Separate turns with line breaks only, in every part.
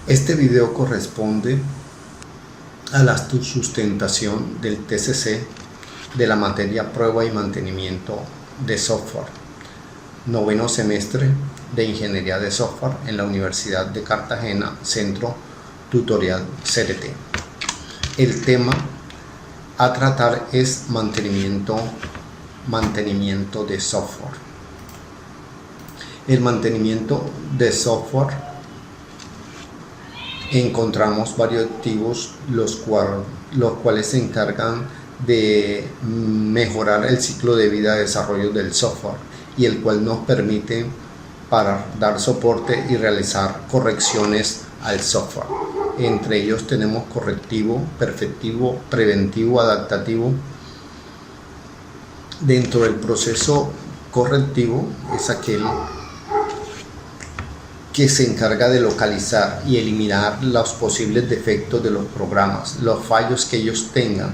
Este video corresponde a la sustentación del TCC de la materia Prueba y Mantenimiento de Software, noveno semestre de Ingeniería de Software en la Universidad de Cartagena, Centro Tutorial CRT. El tema a tratar es mantenimiento de software. El mantenimiento de software, encontramos varios activos los cuales se encargan de mejorar el ciclo de vida de desarrollo del software y el cual nos permite para dar soporte y realizar correcciones al software. Entre ellos tenemos correctivo, perfectivo, preventivo, adaptativo. Dentro del proceso correctivo es aquel que se encarga de localizar y eliminar los posibles defectos de los programas, los fallos que ellos tengan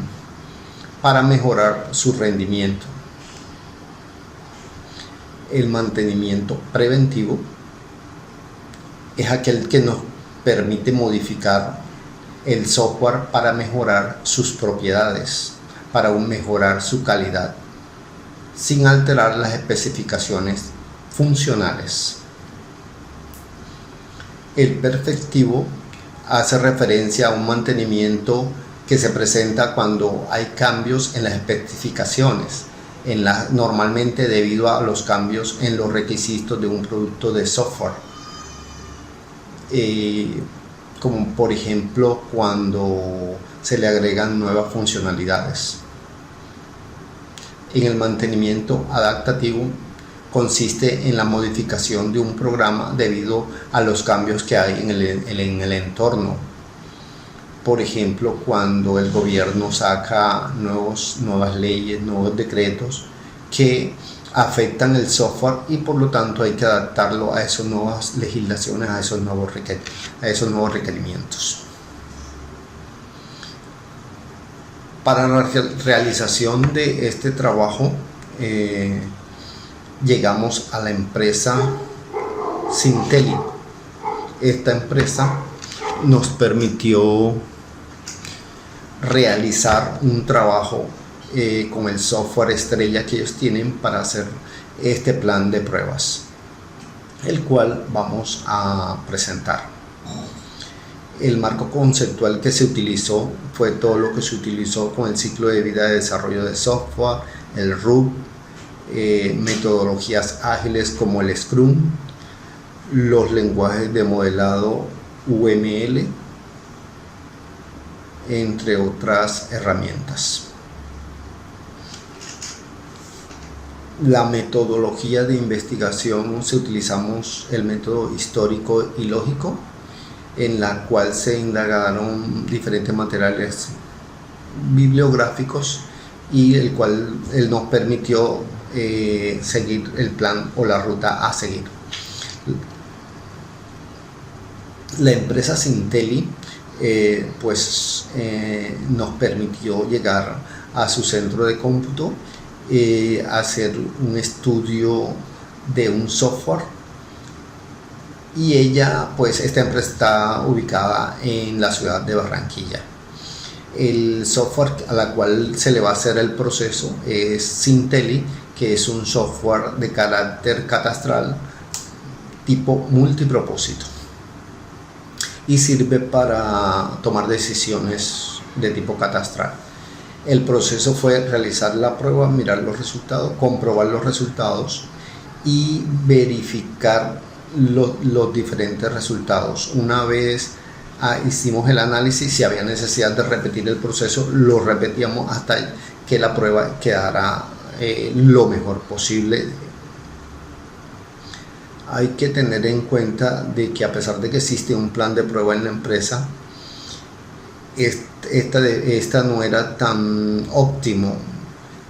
para mejorar su rendimiento. El mantenimiento preventivo es aquel que nos permite modificar el software para mejorar sus propiedades, para mejorar su calidad, sin alterar las especificaciones funcionales. El perfectivo hace referencia a un mantenimiento que se presenta cuando hay cambios en las especificaciones, normalmente debido a los cambios en los requisitos de un producto de software, como por ejemplo cuando se le agregan nuevas funcionalidades. En el mantenimiento adaptativo consiste en la modificación de un programa debido a los cambios que hay en el entorno. Por ejemplo, cuando el gobierno saca nuevas leyes, nuevos decretos que afectan el software y por lo tanto hay que adaptarlo a esas nuevas legislaciones, a esos nuevos requerimientos. Para la realización de este trabajo llegamos a la empresa Synteli. Esta empresa nos permitió realizar un trabajo con el software estrella que ellos tienen para hacer este plan de pruebas, el cual vamos a presentar. El marco conceptual que se utilizó fue todo lo que se utilizó con el ciclo de vida de desarrollo de software, el RUP, metodologías ágiles como el Scrum, los lenguajes de modelado UML, entre otras herramientas. La metodología de investigación utilizamos el método histórico y lógico, en la cual se indagaron diferentes materiales bibliográficos y el cual nos permitió seguir el plan o la ruta a seguir. La empresa Synteli nos permitió llegar a su centro de cómputo, hacer un estudio de un software, y esta empresa está ubicada en la ciudad de Barranquilla. El software a la cual se le va a hacer el proceso es Synteli, que es un software de carácter catastral tipo multipropósito y sirve para tomar decisiones de tipo catastral. El proceso fue realizar la prueba, mirar los resultados, comprobar los resultados y verificar los diferentes resultados. Una vez hicimos el análisis, si había necesidad de repetir el proceso, lo repetíamos hasta que la prueba quedara lo mejor posible. Hay que tener en cuenta de que a pesar de que existe un plan de prueba en la empresa, esta no era tan óptimo,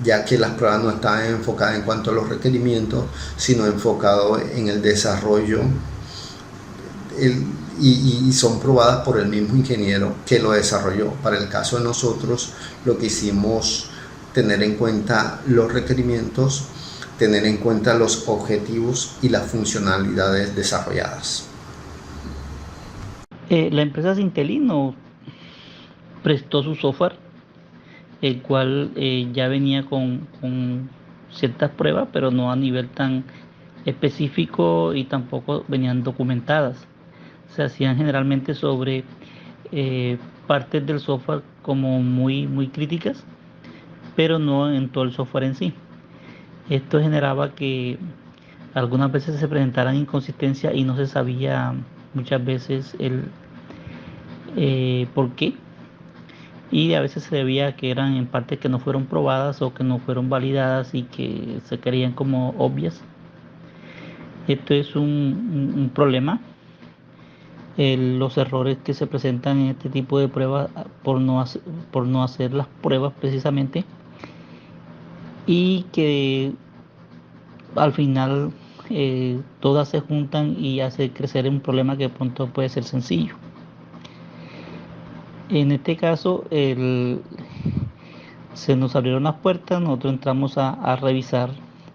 ya que las pruebas no estaban enfocadas en cuanto a los requerimientos, sino enfocado en el desarrollo y son probadas por el mismo ingeniero que lo desarrolló. Para el caso de nosotros, lo que hicimos, tener en cuenta los requerimientos, tener en cuenta los objetivos y las funcionalidades desarrolladas.
La empresa Sintelino prestó su software, el cual ya venía con ciertas pruebas, pero no a nivel tan específico y tampoco venían documentadas. Se hacían generalmente sobre eh, partes del software como muy críticas, pero no en todo el software en sí. Esto generaba que algunas veces se presentaran inconsistencias y no se sabía muchas veces el por qué, y a veces se debía a que eran en partes que no fueron probadas o que no fueron validadas y que se creían como obvias. Esto es un problema. Los errores que se presentan en este tipo de pruebas por no hacer las pruebas precisamente, y que al final todas se juntan y hace crecer un problema que de pronto puede ser sencillo. En este caso, se nos abrieron las puertas, nosotros entramos a revisar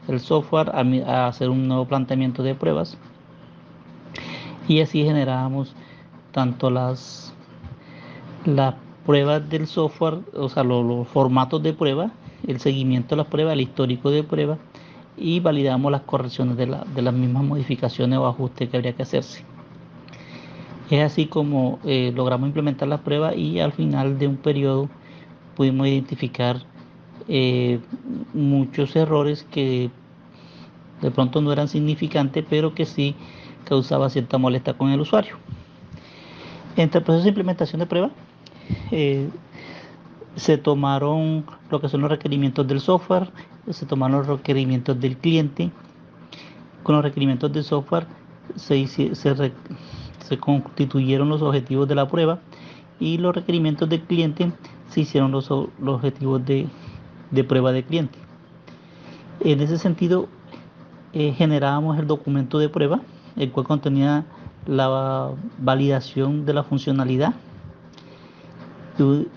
el software, a hacer un nuevo planteamiento de pruebas, y así generábamos tanto las pruebas del software, o sea, los formatos de prueba, el seguimiento de las pruebas, el histórico de prueba, y validamos las correcciones de las mismas modificaciones o ajustes que habría que hacerse. Es así como logramos implementar las pruebas, y al final de un periodo pudimos identificar eh, muchos errores que de pronto no eran significantes, pero que sí causaba cierta molestia con el usuario. Entre el proceso de implementación de prueba, eh, se tomaron lo que son los requerimientos del software, se tomaron los requerimientos del cliente. Con los requerimientos del software se constituyeron los objetivos de la prueba, y los requerimientos del cliente se hicieron los objetivos de prueba de cliente. En ese sentido, generábamos el documento de prueba, el cual contenía la validación de la funcionalidad,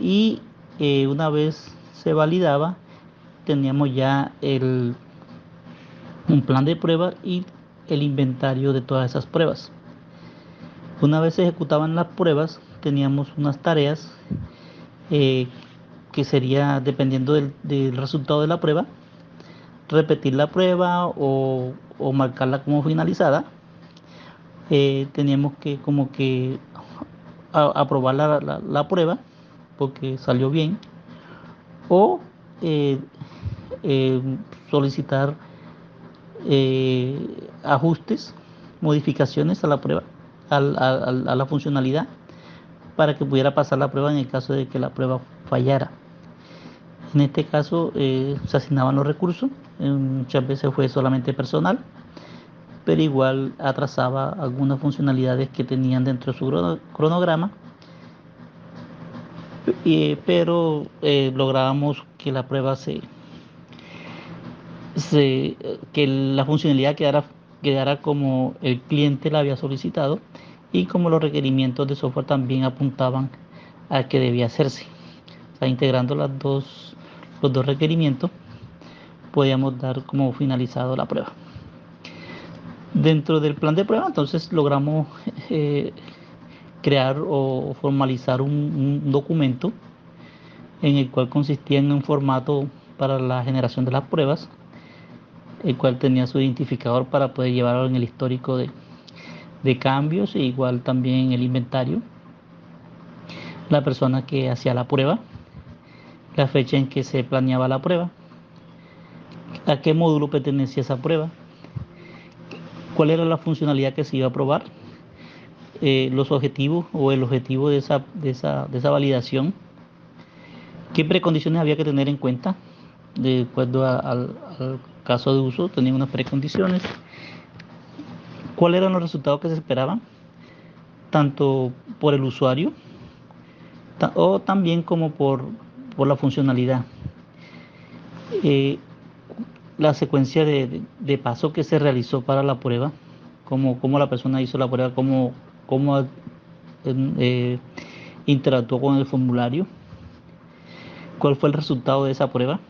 y una vez se validaba, teníamos ya un plan de prueba y el inventario de todas esas pruebas. Una vez se ejecutaban las pruebas, teníamos unas tareas eh, que sería, dependiendo del resultado de la prueba, repetir la prueba o marcarla como finalizada. Teníamos que como que aprobar la prueba porque salió bien, o eh, eh, solicitar ajustes, modificaciones a la prueba, a la funcionalidad, para que pudiera pasar la prueba en el caso de que la prueba fallara. En este caso se asignaban los recursos, muchas veces fue solamente personal, pero igual atrasaba algunas funcionalidades que tenían dentro de su cronograma, pero lográbamos que la prueba que la funcionalidad quedara como el cliente la había solicitado, y como los requerimientos de software también apuntaban a que debía hacerse. O sea, integrando los dos requerimientos, podíamos dar como finalizado la prueba. Dentro del plan de prueba, entonces logramos eh, crear o formalizar un documento, en el cual consistía en un formato para la generación de las pruebas, el cual tenía su identificador para poder llevarlo en el histórico de cambios, e igual también en el inventario, la persona que hacía la prueba, la fecha en que se planeaba la prueba, a qué módulo pertenecía esa prueba, cuál era la funcionalidad que se iba a probar, los objetivos o el objetivo de esa validación, qué precondiciones había que tener en cuenta de acuerdo al caso de uso. Tenían unas precondiciones, cuáles eran los resultados que se esperaban, tanto por el usuario o también como por la funcionalidad. Eh, la secuencia de paso que se realizó para la prueba, cómo la persona hizo la prueba, cómo eh, interactuó con el formulario, cuál fue el resultado de esa prueba,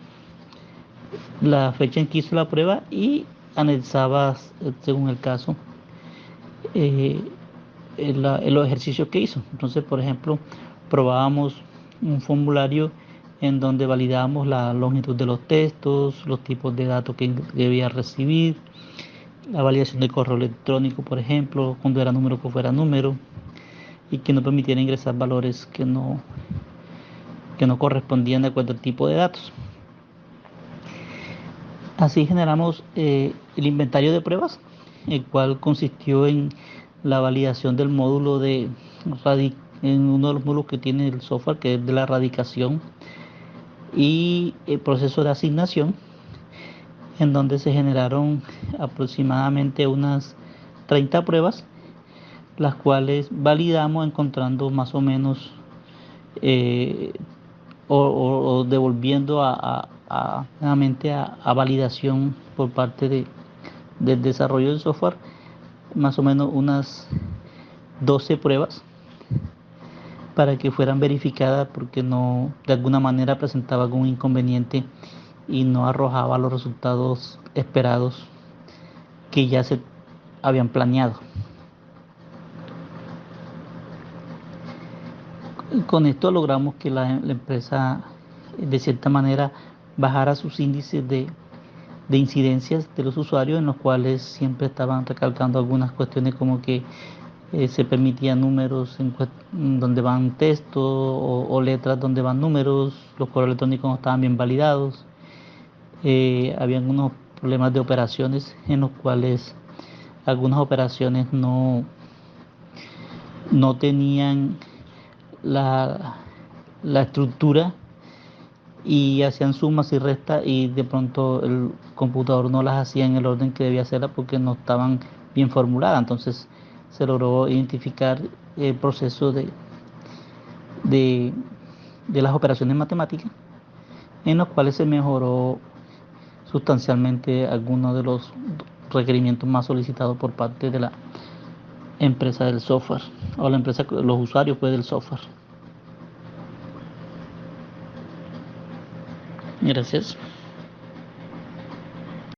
la fecha en que hizo la prueba, y anexaba, según el caso, eh, los ejercicios que hizo. Entonces, por ejemplo, probábamos un formulario en donde validábamos la longitud de los textos, los tipos de datos que debía recibir, la validación de correo electrónico, por ejemplo, cuando era número que fuera número, y que no permitiera ingresar valores que no correspondían de acuerdo al tipo de datos. Así generamos el inventario de pruebas, el cual consistió en la validación del módulo en uno de los módulos que tiene el software, que es de la radicación, y el proceso de asignación, en donde se generaron aproximadamente unas 30 pruebas, las cuales validamos encontrando más o menos eh, o devolviendo nuevamente a validación por parte del desarrollo del software, más o menos unas 12 pruebas para que fueran verificadas porque no de alguna manera presentaba algún inconveniente y no arrojaba los resultados esperados que ya se habían planeado. Con esto logramos que la empresa de cierta manera bajara sus índices de incidencias de los usuarios, en los cuales siempre estaban recalcando algunas cuestiones como que se permitían números donde van textos o letras donde van números, los correos electrónicos no estaban bien validados, habían unos problemas de operaciones en los cuales algunas operaciones no tenían la estructura y hacían sumas y restas y de pronto el computador no las hacía en el orden que debía hacerlas porque no estaban bien formuladas. Entonces se logró identificar el proceso de las operaciones matemáticas, en los cuales se mejoró sustancialmente algunos de los requerimientos más solicitados por parte de la empresa del software o la empresa, los usuarios pues, del software. Gracias.